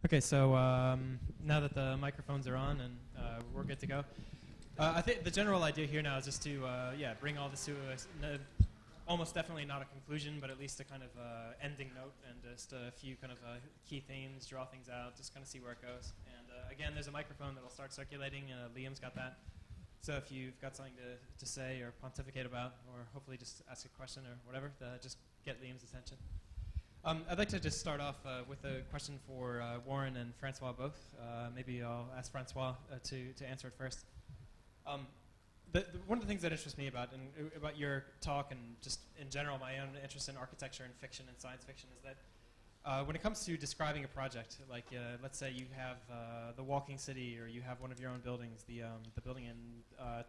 Okay, so now that the microphones are on and we're good to go, I think the general idea here now is just to bring all this to almost definitely not a conclusion, but at least a kind of ending note and just a few kind of key themes, draw things out, just kind of see where it goes. And again, there's a microphone that will start circulating. Liam's got that. So if you've got something to say or pontificate about, or hopefully just ask a question or whatever, just get Liam's attention. I'd like to just start off with a question for Warren and Francois both. Maybe I'll ask Francois to answer it first. One of the things that interests me about your talk and just in general my own interest in architecture and fiction and science fiction is that when it comes to describing a project, like let's say you have the walking city or you have one of your own buildings, the building in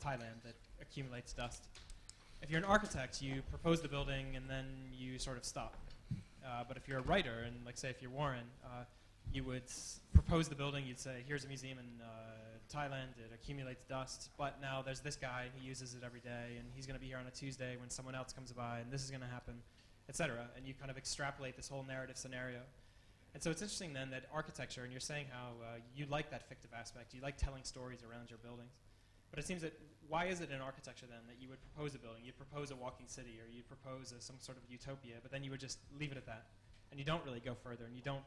Thailand that accumulates dust. If you're an architect, you propose the building and then you sort of stop. But if you're a writer, and like say if you're Warren, you would propose the building, you'd say, here's a museum in Thailand, it accumulates dust, but now there's this guy, he uses it every day, and he's going to be here on a Tuesday when someone else comes by, and this is going to happen, etc. And you kind of extrapolate this whole narrative scenario. And so it's interesting then that architecture, and you're saying how you like that fictive aspect, you like telling stories around your buildings. But it seems that, why is it in architecture then that you would propose a building, you'd propose a walking city, or you'd propose some sort of utopia, but then you would just leave it at that, and you don't really go further, and you don't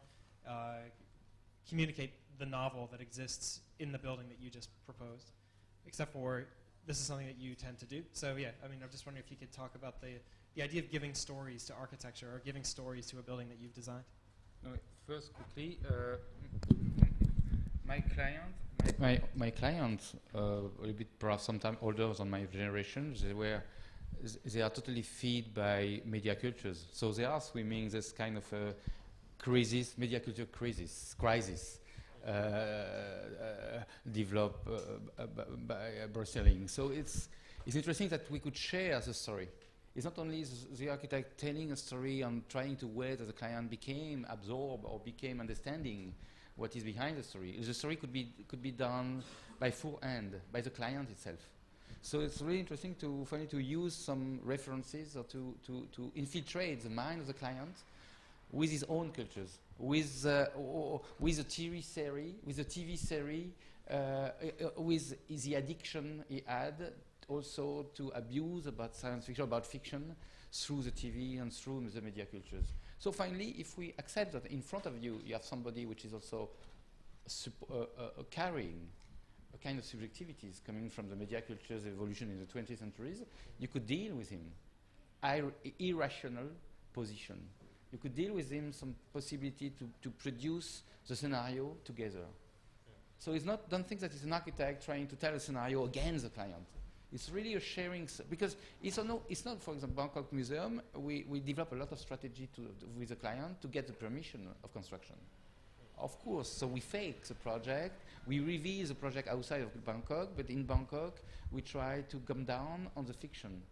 communicate the novel that exists in the building that you just proposed, except for this is something that you tend to do. So yeah, I mean, I'm just wondering if you could talk about the idea of giving stories to architecture, or giving stories to a building that you've designed. First, quickly, my clients, a little bit perhaps sometimes older than my generation, they are totally fed by media cultures. So they are swimming this kind of a crisis, media culture crisis, developed by Brussels. So it's interesting that we could share the story. It's not only the architect telling a story and trying to wait that the client became absorbed or became understanding what is behind the story. The story could be done by forehand, by the client itself. So it's really interesting to use some references or to infiltrate the mind of the client with his own cultures, with a TV series, with the addiction he had also to abuse about science fiction, about fiction, through the TV and through the media cultures. So finally, if we accept that in front of you, you have somebody which is also carrying a kind of subjectivities coming from the media culture's evolution in the 20th centuries, you could deal with him. Irrational position. You could deal with him some possibility to produce the scenario together. Yeah. So don't think that it's an architect trying to tell a scenario against the client. It's really a sharing, because it's not, for example, Bangkok Museum, we develop a lot of strategy with the client to get the permission of construction. Of course, so we fake the project, we reveal the project outside of Bangkok, but in Bangkok, we try to come down on the fiction.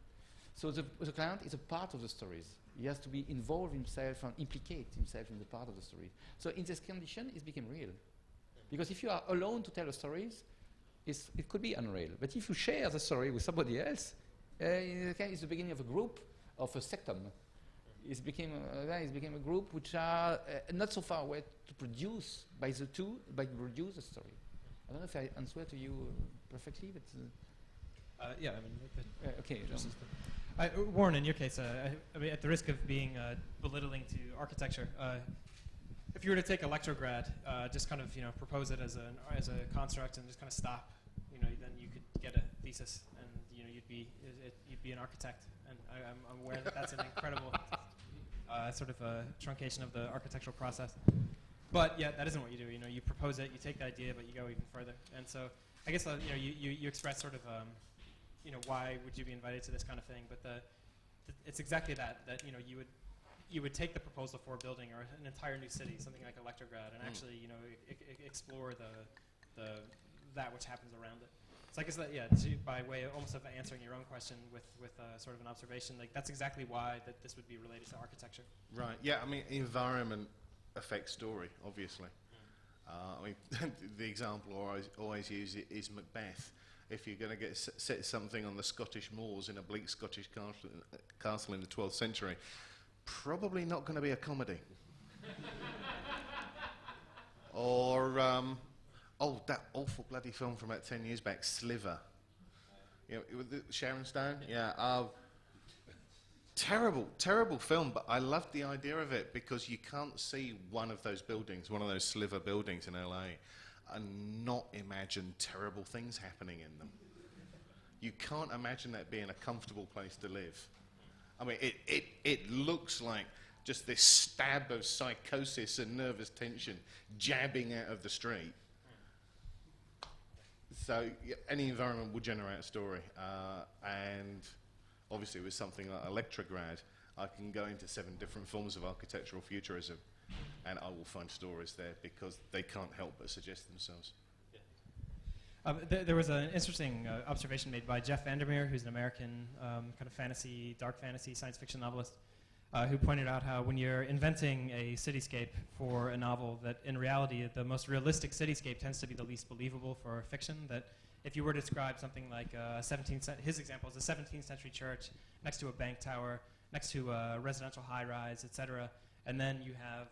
So the client is a part of the stories. He has to be involved himself and implicate himself in the part of the story. So in this condition, it became real. Because if you are alone to tell the stories, it could be unreal. But if you share the story with somebody else, it's the beginning of a group, of a sectum. It became a group which are not so far away to produce produce a story. I don't know if I answered to you perfectly, but yeah, I mean, okay. Warren, in your case, I mean, at the risk of being belittling to architecture, if you were to take Electrograd, just kind of propose it as a construct and just kind of stop, then you could get a thesis, and you'd be an architect. And I'm aware that that's an incredible sort of a truncation of the architectural process. But yeah, that isn't what you do. You propose it, you take the idea, but you go even further. And so I guess you express sort of why would you be invited to this kind of thing? But it's exactly that you would take the proposal for a building or an entire new city, something like Electrograd, and actually explore that which happens around it. So I guess that by way of almost of answering your own question with sort of an observation, like that's exactly why that this would be related to architecture. Right. Yeah. I mean, environment affects story, obviously. I mean, the example I always use is Macbeth. If you're going to set something on the Scottish moors in a bleak Scottish castle in the 12th century, probably not going to be a comedy. Or that awful bloody film from about 10 years back, Sliver. You know, with Sharon Stone? Yeah. Terrible film, but I loved the idea of it because you can't see one of those buildings, one of those Sliver buildings in LA, and not imagine terrible things happening in them. You can't imagine that being a comfortable place to live. I mean, it looks like just this stab of psychosis and nervous tension jabbing out of the street. So any environment will generate a story, and obviously with something like Electrograd, I can go into 7 different forms of architectural futurism, and I will find stories there because they can't help but suggest themselves. There was an interesting observation made by Jeff Vandermeer, who's an American kind of fantasy, dark fantasy, science fiction novelist, who pointed out how when you're inventing a cityscape for a novel, that in reality the most realistic cityscape tends to be the least believable for fiction. That if you were to describe something like his example is a 17th century church next to a bank tower, next to a residential high-rise, etc., and then you have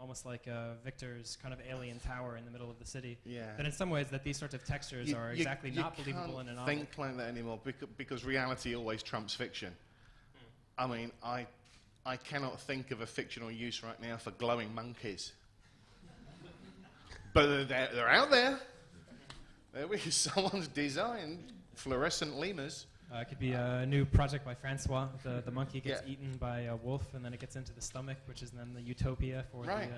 almost like Victor's kind of alien tower in the middle of the city. Yeah. That in some ways that these sorts of textures are exactly not believable in a novel. You can't think like that anymore because reality always trumps fiction. I mean, I cannot think of a fictional use right now for glowing monkeys. But they're out there. Someone's designed fluorescent lemurs. It could be a new project by Francois. The monkey gets eaten by a wolf, and then it gets into the stomach, which is then the utopia for the head.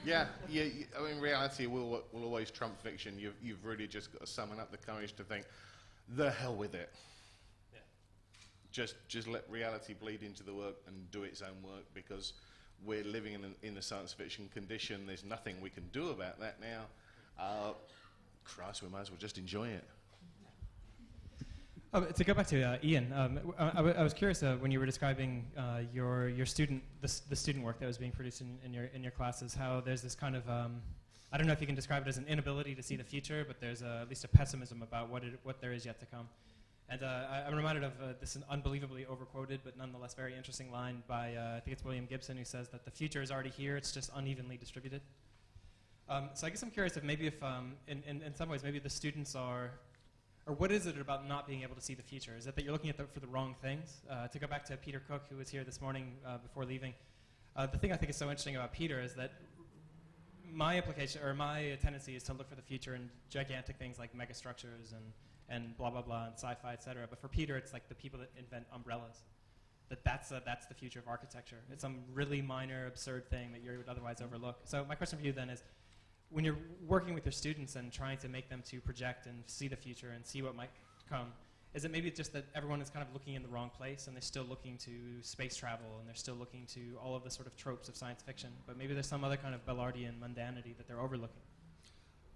I mean, reality will always trump fiction. You've really just got to summon up the courage to think, the hell with it. Yeah. Just let reality bleed into the work and do its own work, because we're living in a science fiction condition. There's nothing we can do about that now. Christ, we might as well just enjoy it. To go back to Ian, I was curious when you were describing your student, the student work that was being produced in your classes, how there's this kind of I don't know if you can describe it as an inability to see the future, but there's at least a pessimism about what there is yet to come. And I'm reminded of this unbelievably overquoted but nonetheless very interesting line by I think it's William Gibson, who says that the future is already here, it's just unevenly distributed. So I guess I'm curious if maybe in some ways maybe the students are. Or what is it about not being able to see the future? Is it that you're looking for the wrong things? To go back to Peter Cook, who was here this morning before leaving, the thing I think is so interesting about Peter is that my implication, or my tendency, is to look for the future in gigantic things like megastructures and blah, blah, blah, and sci-fi, et cetera. But for Peter, it's like the people that invent umbrellas. That's the future of architecture. It's some really minor, absurd thing that you would otherwise overlook. So my question for you then is, when you're working with your students and trying to make them to project and see the future and see what might come, is it maybe just that everyone is kind of looking in the wrong place and they're still looking to space travel and they're still looking to all of the sort of tropes of science fiction, but maybe there's some other kind of Ballardian mundanity that they're overlooking?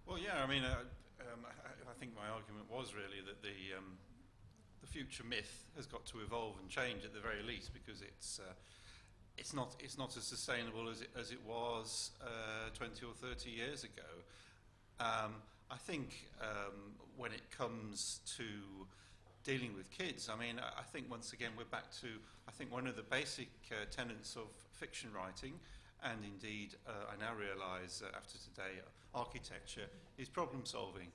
Well, yeah, I mean, I think my argument was really that the future myth has got to evolve and change at the very least, because it's not as sustainable as it was 20 or 30 years ago. I think when it comes to dealing with kids, I mean, I think once again we're back to, I think one of the basic tenets of fiction writing, and indeed I now realise after today, architecture, is problem solving.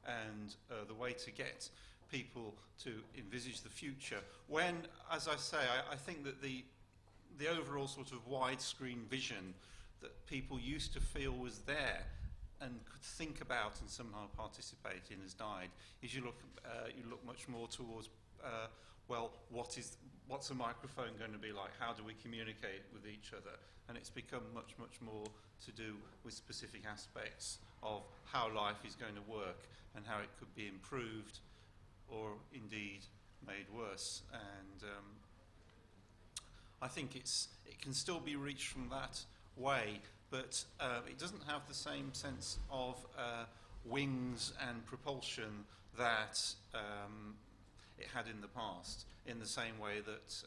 And the way to get people to envisage the future, when, as I say, I think that the overall sort of widescreen vision that people used to feel was there and could think about and somehow participate in has died. Is you look much more towards well, what's a microphone going to be like? How do we communicate with each other? And it's become much more to do with specific aspects of how life is going to work and how it could be improved or indeed made worse. And I think it can still be reached from that way, but it doesn't have the same sense of wings and propulsion that it had in the past, in the same way that,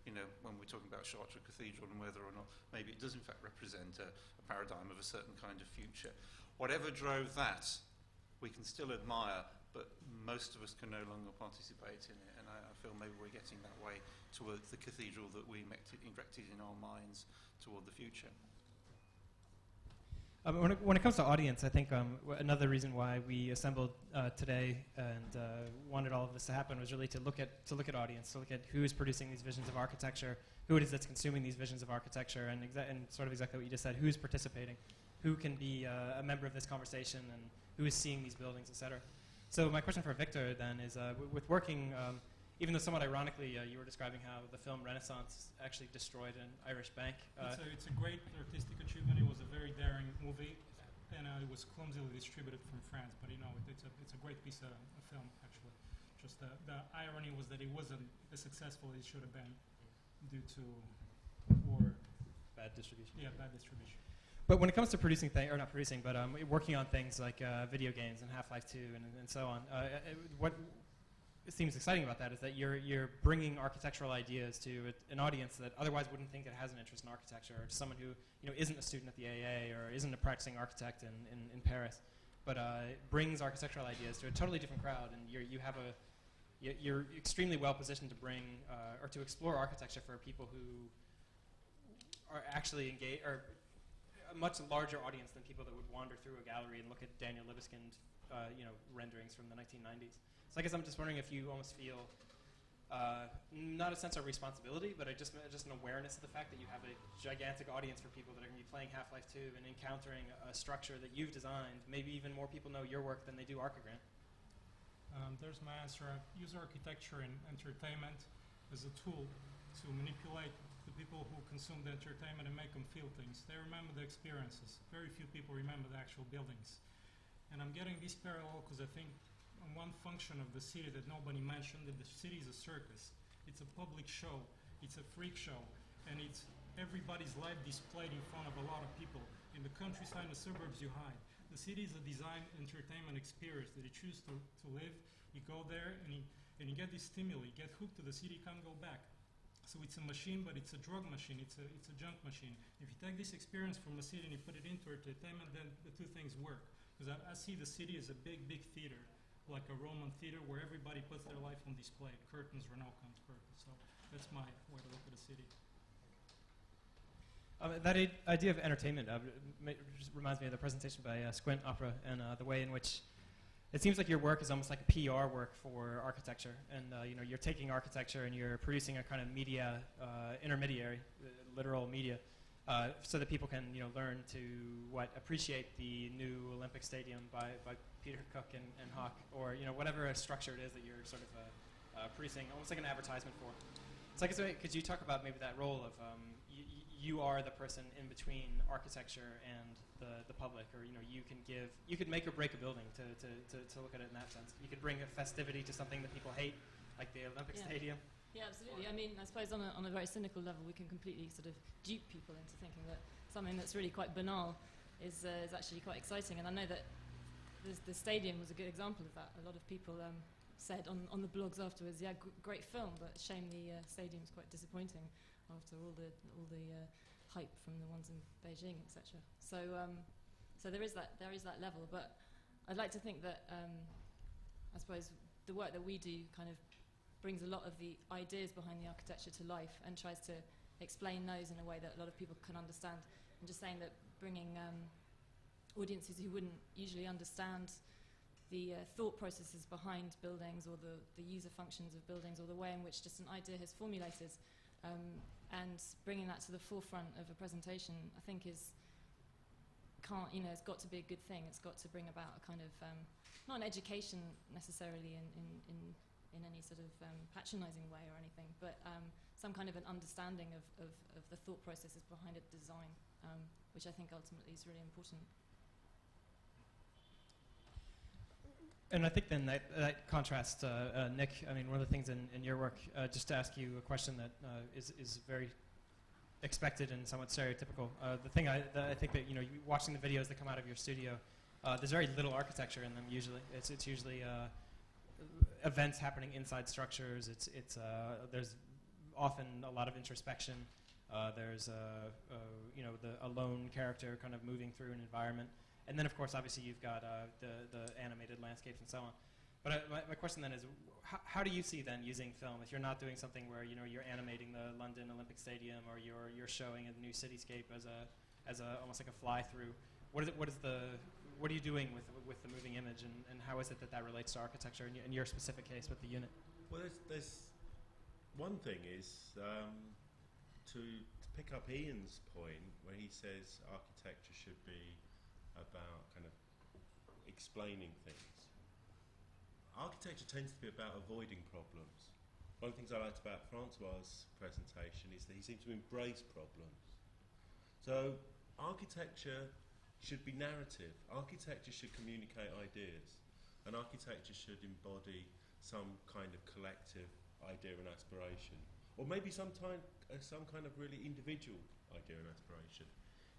when we're talking about Chartres Cathedral and whether or not maybe it does in fact represent a paradigm of a certain kind of future. Whatever drove that, we can still admire, but most of us can no longer participate in it, and I feel maybe we're getting that way towards the cathedral that we erected in our minds toward the future. When it comes to audience, I think another reason why we assembled today and wanted all of this to happen was really to look at audience, to look at who is producing these visions of architecture, who it is that's consuming these visions of architecture, and sort of exactly what you just said, who's participating, who can be a member of this conversation, and who is seeing these buildings, etc. So my question for Victor then is, with working, even though somewhat ironically you were describing how the film Renaissance actually destroyed an Irish bank. It's a great artistic achievement. It was a very daring movie, and it was clumsily distributed from France. But it's a great piece of film actually. Just the irony was that it wasn't as successful as it should have been due to poor Bad distribution. Yeah, bad distribution. But when it comes to producing things, or not producing, but working on things like video games and Half-Life 2 and so on, what seems exciting about that is that you're bringing architectural ideas to an audience that otherwise wouldn't think it has an interest in architecture, or to someone who isn't a student at the AA or isn't a practicing architect in Paris, but brings architectural ideas to a totally different crowd, and you're extremely well positioned to bring or to explore architecture for people who are actually engaged, or a much larger audience than people that would wander through a gallery and look at Daniel Libeskind renderings from the 1990s. So I guess I'm just wondering if you almost feel not a sense of responsibility, but just an awareness of the fact that you have a gigantic audience for people that are going to be playing Half-Life 2 and encountering a structure that you've designed. Maybe even more people know your work than they do Archigrant. There's my answer. I use architecture and entertainment as a tool to manipulate the people who consume the entertainment and make them feel things. They remember the experiences. Very few people remember the actual buildings. And I'm getting this parallel because I think one function of the city that nobody mentioned, that the city is a circus. It's a public show. It's a freak show. And it's everybody's life displayed in front of a lot of people. In the countryside and the suburbs, you hide. The city is a design entertainment experience that you choose to live. You go there and you get this stimuli. You get hooked to the city, can't go back. So it's a machine, but it's a drug machine. It's a junk machine. If you take this experience from a city and you put it into entertainment, then the two things work. Because I see the city as a big, big theater, like a Roman theater where everybody puts their life on display. Curtains, Renault curtains. So that's my way to look at the city. That idea of entertainment just reminds me of the presentation by Squint Opera and the way in which it seems like your work is almost like a PR work for architecture. And you're taking architecture and you're producing a kind of media intermediary, literal media, so that people can learn to appreciate the new Olympic Stadium by Peter Cook and Hawk, or whatever structure it is that you're sort of producing, almost like an advertisement for. So I guess could you talk about maybe that role of you are the person in between architecture and the public, or you could make or break a building to look at it in that sense. You could bring a festivity to something that people hate, like the Olympic Stadium. Yeah, absolutely. I mean, I suppose on a very cynical level, we can completely sort of dupe people into thinking that something that's really quite banal is actually quite exciting. And I know that the stadium was a good example of that. A lot of people said on the blogs afterwards, yeah, great film, but shame the stadium's quite disappointing after all the hype from the ones in Beijing, etc. So there is that level. But I'd like to think that I suppose the work that we do kind of brings a lot of the ideas behind the architecture to life and tries to explain those in a way that a lot of people can understand. I'm just saying that bringing audiences who wouldn't usually understand the thought processes behind buildings or the user functions of buildings or the way in which just an idea has formulated, and bringing that to the forefront of a presentation, I think it's got to be a good thing. It's got to bring about a kind of not an education necessarily in any sort of patronizing way or anything, but some kind of an understanding of the thought processes behind a design, which I think ultimately is really important. And I think then that contrasts, Nick, I mean, one of the things in your work, just to ask you a question that is very expected and somewhat stereotypical. The thing I think that, watching the videos that come out of your studio, there's very little architecture in them usually. It's usually events happening inside structures. There's often a lot of introspection. There's a lone character kind of moving through an environment. And then, of course, obviously, you've got the animated landscapes and so on. But my question then is, how do you see then using film if you're not doing something where you're animating the London Olympic Stadium or you're showing a new cityscape as a almost like a fly-through? what are you doing with the moving image, and how is it that relates to architecture in your specific case with the unit? Well, there's one thing is to pick up Ian's point where he says architecture should be about kind of explaining things. Architecture tends to be about avoiding problems. One of the things I liked about Francois' presentation is that he seemed to embrace problems. So architecture should be narrative. Architecture should communicate ideas. And architecture should embody some kind of collective idea and aspiration. Or maybe some kind of really individual idea and aspiration.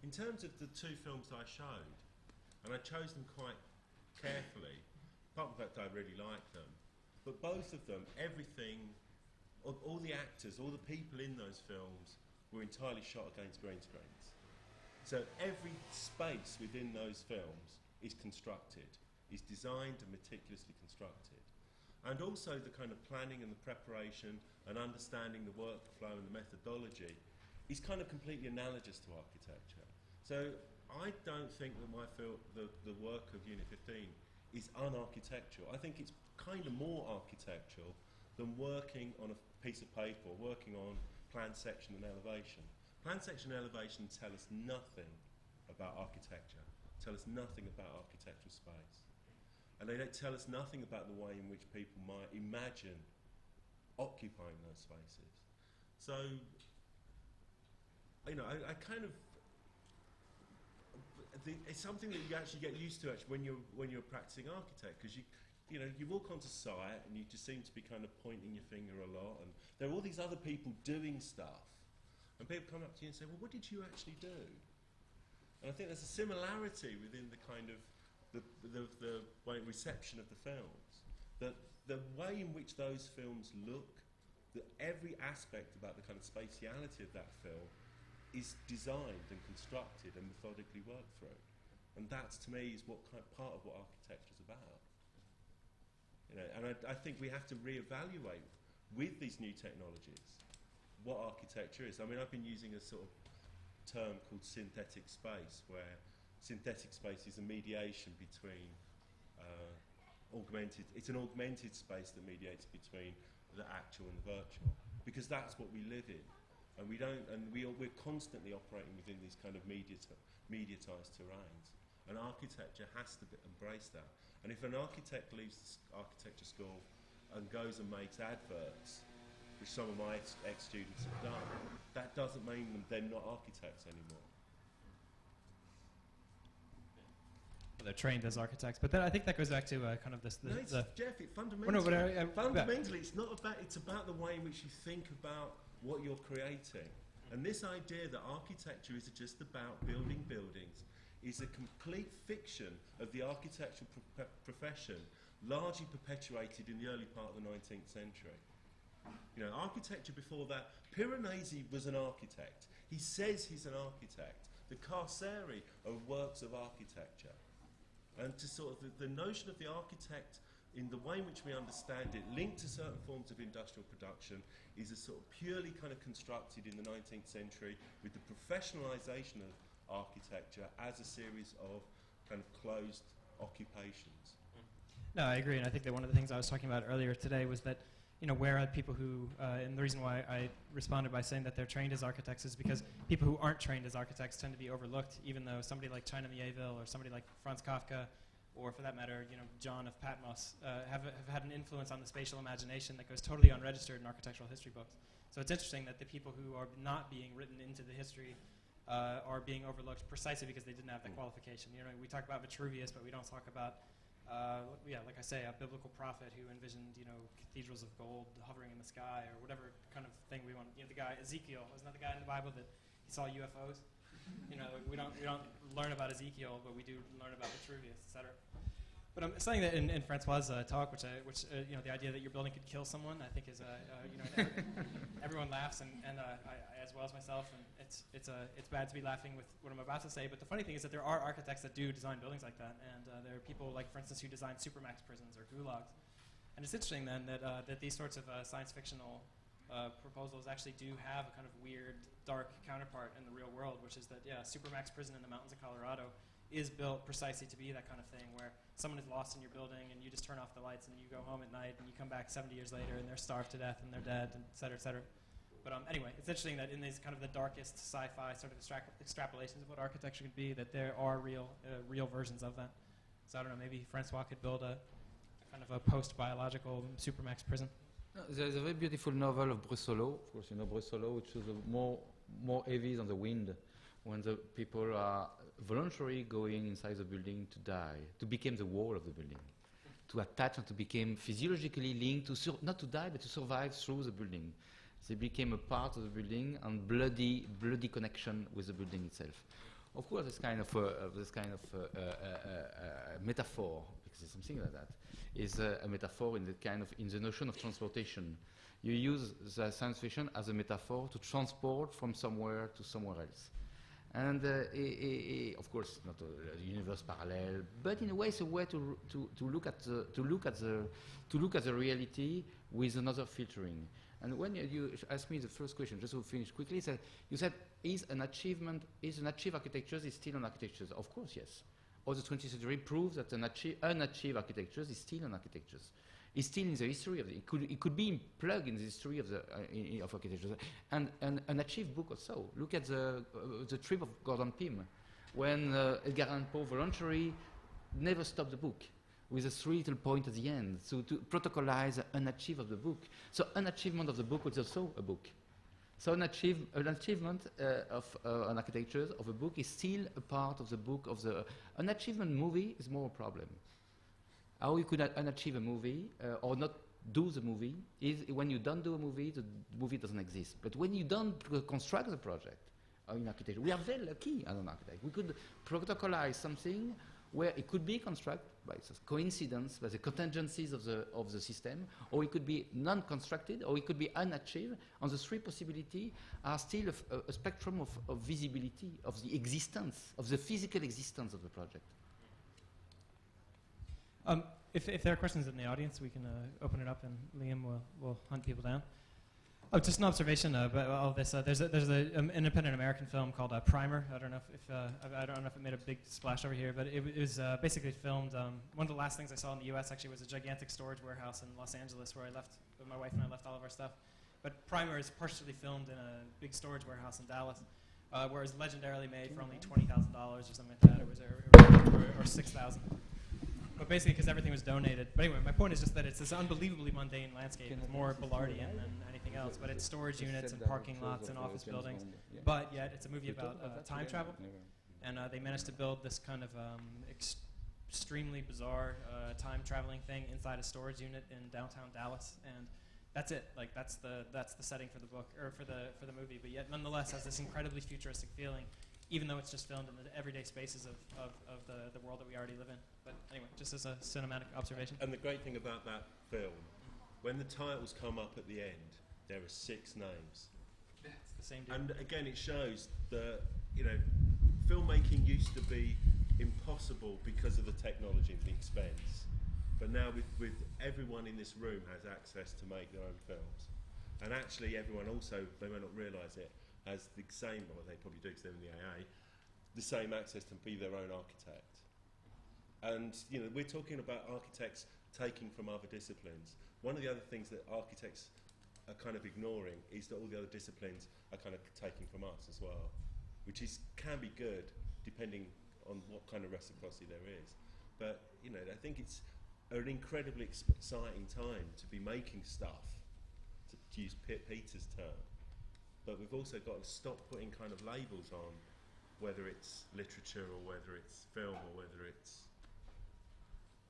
In terms of the two films I showed, and I chose them quite carefully, apart from the fact that I really like them, but both of them, everything, all the actors, all the people in those films were entirely shot against green screens. So every space within those films is constructed, is designed and meticulously constructed. And also the kind of planning and the preparation and understanding the workflow and the methodology is kind of completely analogous to architecture. So I don't think that the work of Unit 15 is unarchitectural. I think it's kind of more architectural than working on a piece of paper or working on plan, section and elevation. Plan, section and elevation tell us nothing about architecture, tell us nothing about architectural space. And they don't tell us nothing about the way in which people might imagine occupying those spaces. So, you know, I kind of, it's something that you actually get used to actually when you're practicing architect, because you know, you walk onto site and you just seem to be kind of pointing your finger a lot, and there are all these other people doing stuff, and people come up to you and say, well, what did you actually do? And I think there's a similarity within the kind of the reception of the films, that the way in which those films look, that every aspect about the kind of spatiality of that film is designed and constructed and methodically worked through. And that, to me, is what part of what architecture is about. You know, and I think we have to reevaluate with these new technologies what architecture is. I mean, I've been using a sort of term called synthetic space, where synthetic space is a mediation between it's an augmented space that mediates between the actual and the virtual, because that's what we live in. And we're constantly operating within these kind of mediatized terrains. And architecture has to embrace that. And if an architect leaves architecture school and goes and makes adverts, which some of my ex-students have done, that doesn't mean they're not architects anymore. They're trained as architects, but then I think that goes back to kind of this. Jeff, fundamentally, it's not about. It's about the way in which you think about what you're creating, and this idea that architecture is just about building buildings is a complete fiction of the architectural profession, largely perpetuated in the early part of the 19th century. You know, architecture before that, Piranesi was an architect. He says he's an architect. The Carceri are works of architecture. And to sort of the notion of the architect in the way in which we understand it, linked to certain forms of industrial production, is a sort of purely kind of constructed in the 19th century with the professionalisation of architecture as a series of kind of closed occupations. No, I agree, and I think that one of the things I was talking about earlier today was that, you know, where are people who, and the reason why I responded by saying that they're trained as architects is because people who aren't trained as architects tend to be overlooked, even though somebody like China Mieville or somebody like Franz Kafka, or for that matter, you know, John of Patmos, have had an influence on the spatial imagination that goes totally unregistered in architectural history books. So it's interesting that the people who are not being written into the history are being overlooked precisely because they didn't have that qualification. You know, we talk about Vitruvius, but we don't talk about, like I say, a biblical prophet who envisioned, you know, cathedrals of gold hovering in the sky or whatever kind of thing we want. You know, the guy Ezekiel, wasn't that the guy in the Bible that he saw UFOs? You know, we don't learn about Ezekiel, but we do learn about Vitruvius, etc. But I'm saying that in Francois' talk, which you know, the idea that your building could kill someone, I think is you know, everyone laughs, and I as well as myself, and it's bad to be laughing with what I'm about to say. But the funny thing is that there are architects that do design buildings like that, and there are people like, for instance, who design supermax prisons or gulags. And it's interesting then that these sorts of science fictional proposals actually do have a kind of weird, dark counterpart in the real world, which is that supermax prison in the mountains of Colorado is built precisely to be that kind of thing, where someone is lost in your building and you just turn off the lights and you go home at night and you come back 70 years later and they're starved to death and they're dead, and et cetera, et cetera. But anyway, it's interesting that in these kind of the darkest sci-fi sort of extrapolations of what architecture could be, that there are real versions of that. So I don't know, maybe Francois could build a kind of a post-biological supermax prison. No, there's a very beautiful novel of Brussolo. Of course, you know Brussolo, which is more heavy than the wind, when the people are voluntarily going inside the building to die, to become the wall of the building, to attach and to become physiologically linked to not to die, but to survive through the building. They became a part of the building and bloody connection with the building itself. Of course, this kind of metaphor, because it's something like that, is a metaphor in the notion of transportation. You use the science fiction as a metaphor to transport from somewhere to somewhere else. And of course, not a universe parallel, but in a way, it's a way to look at the reality with another filtering. And when you asked me the first question, just to finish quickly, you said, is an achieved architecture is still an architecture? Of course, yes. All the 20th century proves that unachieved architecture is still an architecture. It's still in the history of it could be plugged in the history of of architecture. And an achieved book also. Look at the trip of Gordon Pym, when Edgar Allan Poe voluntarily never stopped the book, with a 3 little point at the end, so to protocolize an achievement of the book. So an achievement of the book is also a book. So an achievement of an architecture of a book is still a part of the book of the. An achievement movie is more a problem. How you could unachieve a movie or not do the movie is when you don't do a movie, the movie doesn't exist. But when you don't construct the project in architecture, we are very lucky as an architect. We could protocolize something where it could be constructed by coincidence, by the contingencies of the system, or it could be non-constructed, or it could be unachieved. And the three possibilities are still a spectrum of visibility, of the existence, of the physical existence of the project. If there are questions in the audience, we can open it up, and Liam will hunt people down. Oh, just an observation about all this. There's an independent American film called Primer. I don't know if it made a big splash over here, but it was basically filmed. One of the last things I saw in the U.S. actually was a gigantic storage warehouse in Los Angeles, where my wife and I left all of our stuff. But Primer is partially filmed in a big storage warehouse in Dallas, where it was legendarily made for only $20,000 or something like that. It was or $6,000. But basically, because everything was donated. But anyway, my point is just that it's this unbelievably mundane landscape. It's more Ballardian than anything else. But it's storage units and parking lots and office buildings. But yet, it's a movie about time travel. And they managed to build this kind of extremely bizarre time traveling thing inside a storage unit in downtown Dallas. And that's it. Like that's the setting for the book or for the movie. But yet, nonetheless, has this incredibly futuristic feeling, even though it's just filmed in the everyday spaces of the world that we already live in. But anyway, just as a cinematic observation. And the great thing about that film, when the titles come up at the end, there are 6 names. Yeah, it's the same dude. And again, it shows that, filmmaking used to be impossible because of the technology and the expense. But now with everyone in this room has access to make their own films. And actually everyone also, they may not realise it, has the same, well they probably do because they're in the AA, the same access to be their own architect. And we're talking about architects taking from other disciplines. One of the other things that architects are kind of ignoring is that all the other disciplines are kind of taking from us as well, which can be good depending on what kind of reciprocity there is. But I think it's an incredibly exciting time to be making stuff, to use Peter's term. But we've also got to stop putting kind of labels on whether it's literature or whether it's film or whether it's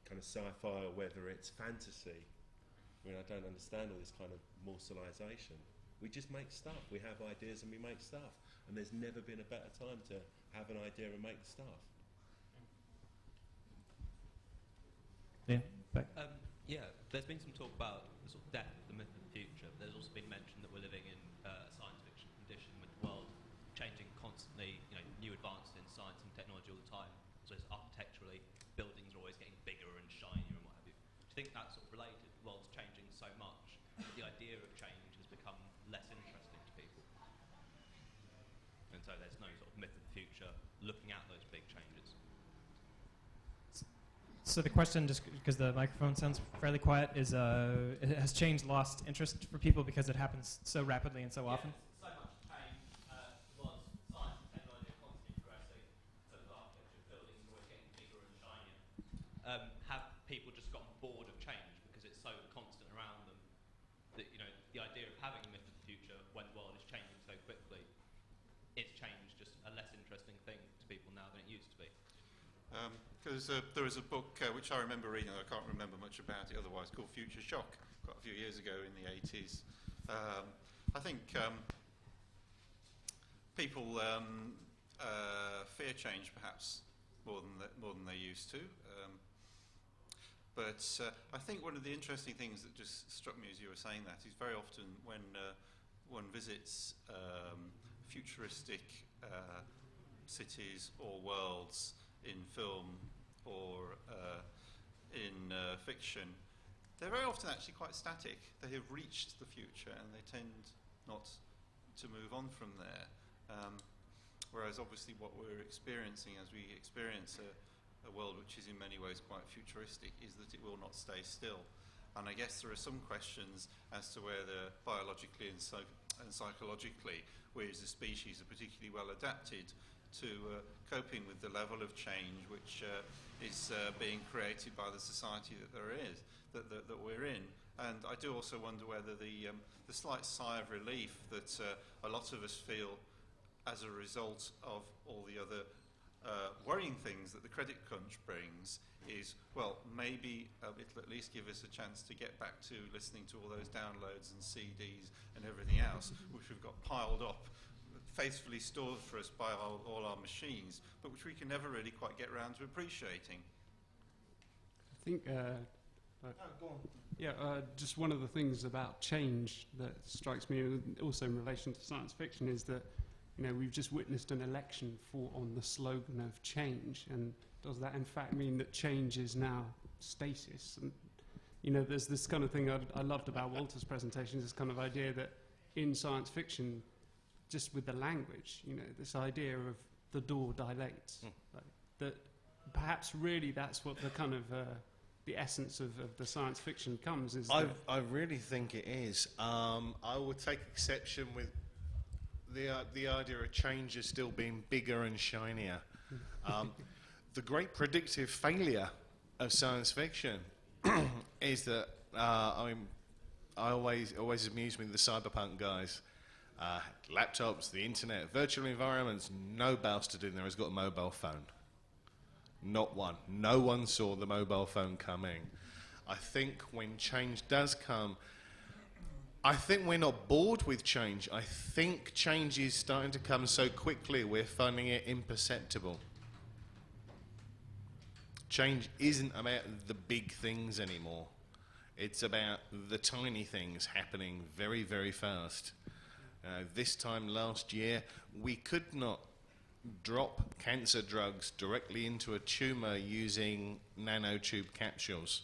kind of sci-fi or whether it's fantasy. I mean, I don't understand all this kind of moralisation. We just make stuff. We have ideas and we make stuff. And there's never been a better time to have an idea and make the stuff. Yeah. Back. There's been some talk about the sort of death, the myth of the future. But there's also been mention that we're living in a science fiction condition with the world changing constantly, new advances in science and technology all the time. So it's architecturally, buildings are always getting bigger and shinier and what have you. Do you think that's sort of related? The world's changing so much that the idea of change has become less interesting to people. And so there's no sort of myth of the future looking at those big changes. So the question, just because the microphone sounds fairly quiet, is has change lost interest for people because it happens so rapidly and so often? So much change was science and technology are constantly progressing. So the architecture of buildings is always getting bigger and shinier. Have people just gotten bored of change because it's so constant around them that, you know, the idea of having a myth of the future when the world is changing so quickly, it's changed just a less interesting thing to people now than it used to be? Because there was a book which I remember reading, I can't remember much about it otherwise, called Future Shock, quite a few years ago in the 80s. I think people fear change perhaps more than they used to. But I think one of the interesting things that just struck me as you were saying that is very often when one visits futuristic cities or worlds in film or in fiction, they're very often actually quite static. They have reached the future and they tend not to move on from there. Whereas obviously what we're experiencing as we experience a world which is in many ways quite futuristic is that it will not stay still. And I guess there are some questions as to whether biologically and psychologically we as a species are particularly well adapted to coping with the level of change which is being created by the society that that we're in. And I do also wonder whether the slight sigh of relief that a lot of us feel as a result of all the other worrying things that the credit crunch brings is, well, maybe it'll at least give us a chance to get back to listening to all those downloads and CDs and everything else which we've got piled up, faithfully stored for us by all our machines, but which we can never really quite get around to appreciating. I think, Go on. yeah, just one of the things about change that strikes me also in relation to science fiction is that, you know, we've just witnessed an election on the slogan of change, and does that in fact mean that change is now stasis? And, you know, there's this kind of thing I loved about Walter's presentation, this kind of idea that in science fiction, just with the language, you know, this idea of the door dilates. Like, that perhaps really that's what the kind of the essence of the science fiction comes is. I really think it is. I would take exception with the idea of change as still being bigger and shinier. The great predictive failure of science fiction is that I always amuse me with the cyberpunk guys. Laptops, the internet, virtual environments, no bastard in there has got a mobile phone. Not one. No one saw the mobile phone coming. I think when change does come, I think we're not bored with change. I think change is starting to come so quickly we're finding it imperceptible. Change isn't about the big things anymore. It's about the tiny things happening very, very fast. This time last year, we could not drop cancer drugs directly into a tumour using nanotube capsules.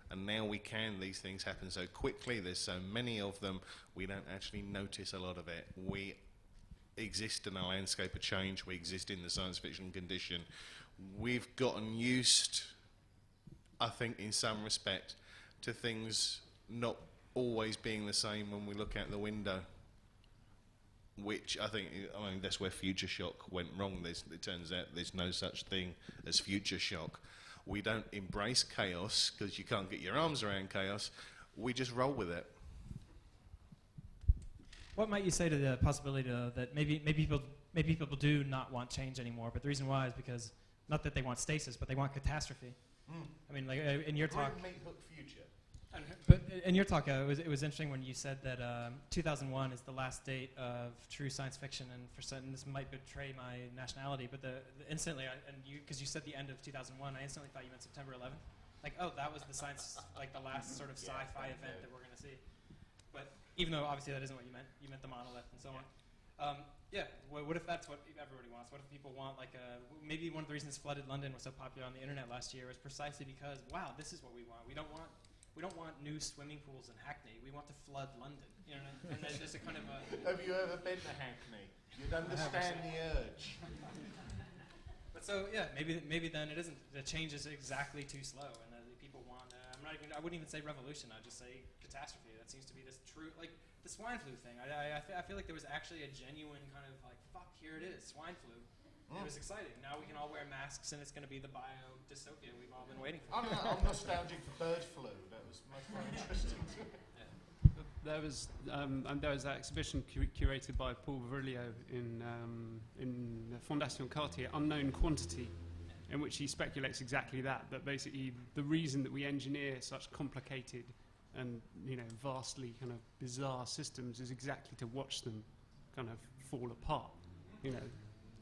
And now we can. These things happen so quickly. There's so many of them, we don't actually notice a lot of it. We exist in a landscape of change. We exist in the science fiction condition. We've gotten used, I think, in some respect, to things not always being the same when we look out the window. Which I mean, that's where Future Shock went wrong. It turns out there's no such thing as Future Shock. We don't embrace chaos because you can't get your arms around chaos. We just roll with it. What might you say to the possibility that maybe people do not want change anymore, but the reason why is because not that they want stasis, but they want catastrophe. I mean, like in your talk. Future. But in your talk, it was interesting when you said that 2001 is the last date of true science fiction, and for certain this might betray my nationality, but instantly, because you said the end of 2001, I instantly thought you meant September 11th. Like, oh, that was the science, like the last sort of sci-fi event that we're going to see. But even though obviously that isn't what you meant the monolith and so on. Yeah, what if that's what everybody wants? What if people want maybe one of the reasons Flooded London was so popular on the internet last year was precisely because, wow, this is what we want. We don't want new swimming pools in Hackney. We want to flood London. You know, and there's just a kind of a. Have you ever been to Hackney? You'd understand the urge. But So yeah, maybe then it isn't. The change is exactly too slow, and the people want. I wouldn't even say revolution. I'd just say catastrophe. That seems to be this true, like the swine flu thing. I feel like there was actually a genuine kind of like, fuck, here it is, swine flu. It was exciting. Now we can all wear masks, and it's going to be the bio dystopia we've all been waiting for. I'm nostalgic for bird flu. That was much more interesting. There was that exhibition curated by Paul Virilio in the Fondation Cartier, Unknown Quantity, in which he speculates exactly that basically the reason that we engineer such complicated and vastly kind of bizarre systems is exactly to watch them kind of fall apart.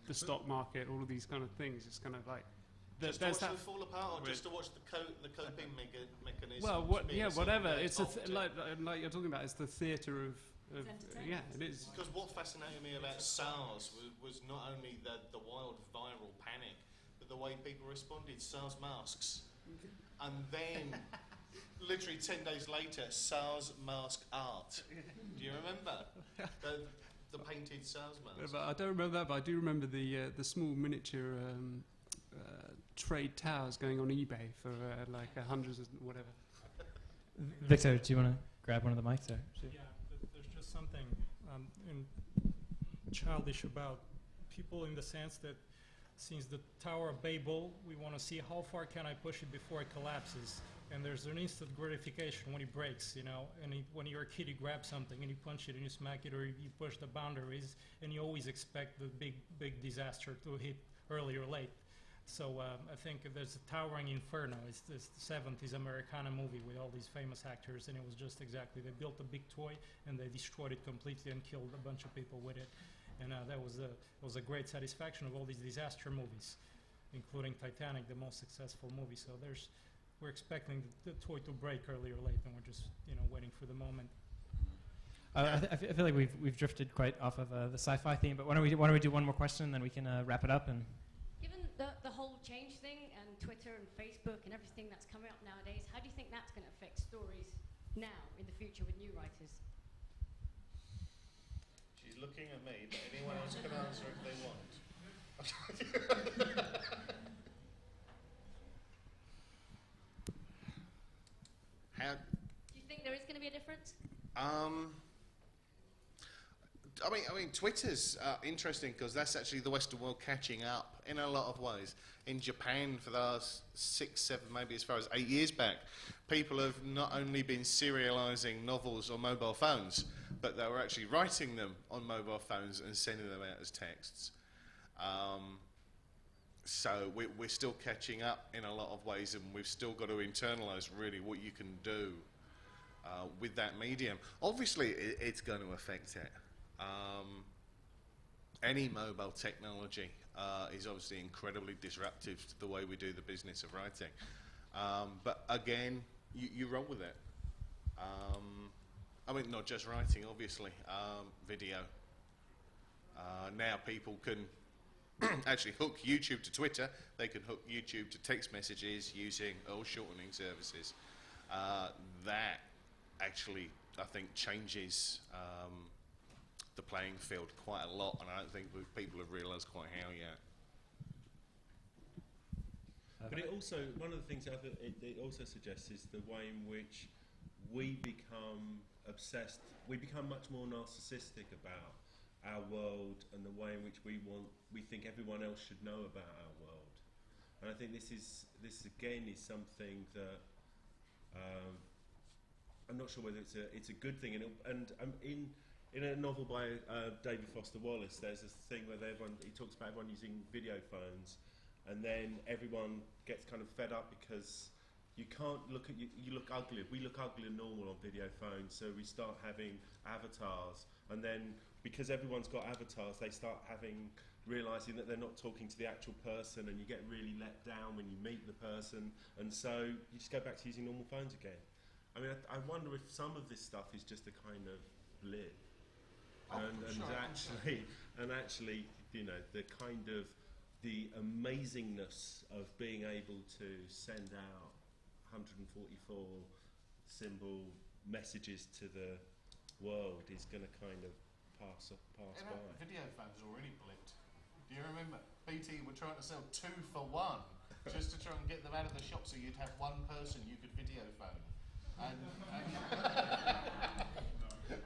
The stock market, all of these kind of things. It's kind of like just to watch them fall apart, or just to watch the coping mechanism. Well, whatever. It's like you're talking about. It's the theatre of it is. Because what fascinated me about SARS was not only the wild viral panic, but the way people responded. SARS masks, and then literally 10 days later, SARS mask art. Do you remember the painted SARS mask? But I don't remember that, but I do remember the small miniature trade towers going on eBay for like hundreds of whatever. Victor, do you want to grab one of the mics there? Yeah, there's just something childish about people in the sense that since the Tower of Babel, we want to see how far can I push it before it collapses. And there's an instant gratification when it breaks, and when you're a kid, you grab something and you punch it and you smack it, or you push the boundaries, and you always expect the big disaster to hit early or late. So I think there's a towering inferno. It's this 70s Americana movie with all these famous actors, and it was just exactly, they built a big toy and they destroyed it completely and killed a bunch of people with it. And that was a great satisfaction of all these disaster movies, including Titanic, the most successful movie. So we're expecting the toy to break early or late, and we're just waiting for the moment. I feel like we've drifted quite off of the sci-fi theme, but why don't we do one more question, and then we can wrap it up. And given the whole change thing and Twitter and Facebook and everything that's coming up nowadays, how do you think that's going to affect stories now in the future with new writers? She's looking at me, but anyone else can answer if they want. Do you think there is going to be a difference? I mean, Twitter's interesting because that's actually the Western world catching up in a lot of ways. In Japan, for the last 6, 7, maybe as far as 8 years back, people have not only been serializing novels on mobile phones, but they were actually writing them on mobile phones and sending them out as texts. So we're still catching up in a lot of ways, and we've still got to internalise really what you can do with that medium. Obviously, it's going to affect it. Any mobile technology is obviously incredibly disruptive to the way we do the business of writing. But again, you roll with it. I mean, not just writing, obviously, video. Now people can actually hook YouTube to Twitter. They can hook YouTube to text messages using shortening services. That actually, I think, changes the playing field quite a lot, and I don't think people have realised quite how yet. But it also, one of the things it also suggests is the way in which we become obsessed, we become much more narcissistic about our world and the way in which we think everyone else should know about our world. And I think this again is something that I'm not sure whether it's a good thing. In a novel by David Foster Wallace, there's this thing where he talks about everyone using video phones, and then everyone gets kind of fed up because you can't look at you look ugly. We look ugly and normal on video phones, so we start having avatars, and then because everyone's got avatars, they start realising that they're not talking to the actual person, and you get really let down when you meet the person, and so you just go back to using normal phones again. I mean, I wonder if some of this stuff is just a kind of blip. And actually, you know, the kind of the amazingness of being able to send out 144 symbol messages to the world is going to kind of pass by. Video phones already blipped. Do you remember? BT were trying to sell 2 for 1, just to try and get them out of the shop, so you'd have one person you could video phone. And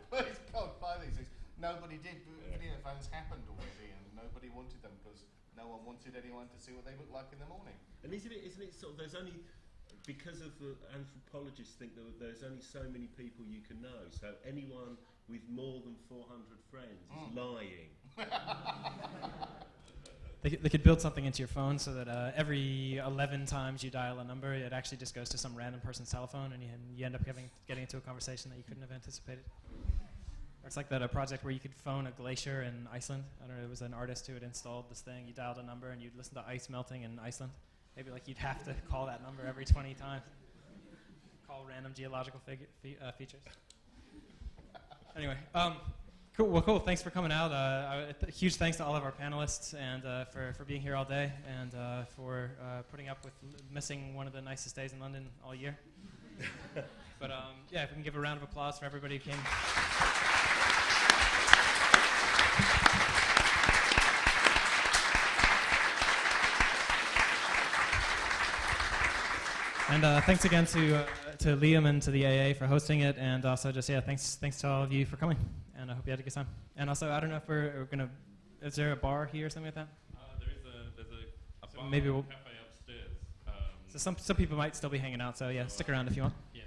please God, buy these things. Nobody did. Video phones happened already, and nobody wanted them because no one wanted anyone to see what they look like in the morning. And isn't it sort of, there's only, because of the anthropologists think that there's only so many people you can know, so anyone with more than 400 friends is lying. They could build something into your phone so that every 11 times you dial a number, it actually just goes to some random person's cell phone, and you end up getting into a conversation that you couldn't have anticipated. Or it's like that project where you could phone a glacier in Iceland. I don't know, it was an artist who had installed this thing. You dialed a number and you'd listen to ice melting in Iceland. Maybe like you'd have to call that number every 20 times. Call random geological features. Anyway, cool. Well, cool. Thanks for coming out. Huge thanks to all of our panelists and for being here all day and for putting up with missing one of the nicest days in London all year. But yeah, if we can give a round of applause for everybody who came. And thanks again to Liam and to the AA for hosting it, and also just thanks to all of you for coming. And I hope you had a good time. And also, I don't know if we're gonna. Is there a bar here or something like that? There's a bar maybe we'll cafe upstairs. So some people might still be hanging out. So yeah, stick around if you want. Yeah.